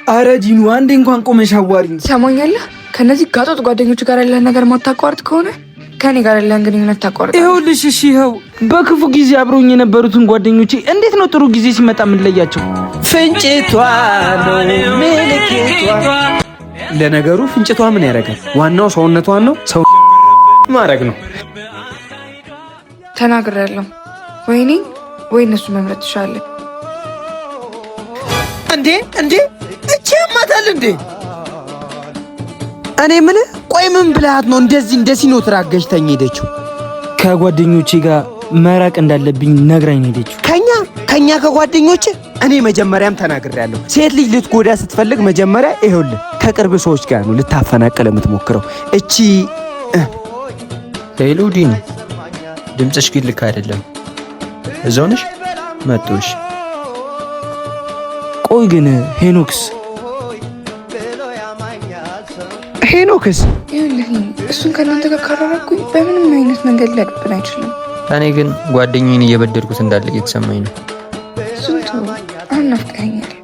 አረ ዲኑ አንዴ እንኳን ቆመሽ አዋሪኝ። ሰሞኛለህ? ከነዚህ ጋጦጥ ጓደኞች ጋር ያለህን ነገር ማታቋርጥ ከሆነ ከኔ ጋር ያለህን ግንኙነት ታቋርጥ። ይኸውልሽ፣ እሺ ይኸው በክፉ ጊዜ አብሮኝ የነበሩትን ጓደኞቼ እንዴት ነው ጥሩ ጊዜ ሲመጣ የምንለያቸው? ፍንጭቷ ነው ምልክቷ። ለነገሩ ፍንጭቷ ምን ያደርጋል? ዋናው ሰውነቷን ነው ሰው ማድረግ ነው። ተናግሬያለሁ። ወይኔ ወይ እነሱ መምረጥ ትችላለህ እንዴ? እቺ ያማታል እንዴ? እኔ ምን ቆይ ምን ብለሃት ነው እንደዚህ እንደ ሲኖትራክ ገጭታኝ ሄደችው? ከጓደኞቼ ጋር መራቅ እንዳለብኝ ነግራኝ ሄደችው። ከኛ ከጓደኞቼ እኔ መጀመሪያም ተናግሬያለሁ። ሴት ልጅ ልትጎዳ ስትፈልግ መጀመሪያ ይኸውልህ ከቅርብ ሰዎች ጋር ነው ልታፈናቀለ የምትሞክረው። እቺ ሄሎዲን ድምፅሽ ግን ልክ አይደለም። እዛው ነሽ መጥቶሽ። ቆይ ግን ሄኖክስ ይኸውልህ እሱን ከእናንተ ጋር ካራራኩኝ በምንም አይነት መንገድ ሊያቅብን አይችልም። እኔ ግን ጓደኛዬን እየበደልኩት እንዳለ እየተሰማኝ ነው። እሱን ተው፣ አሁን ናፍቀኸኛል።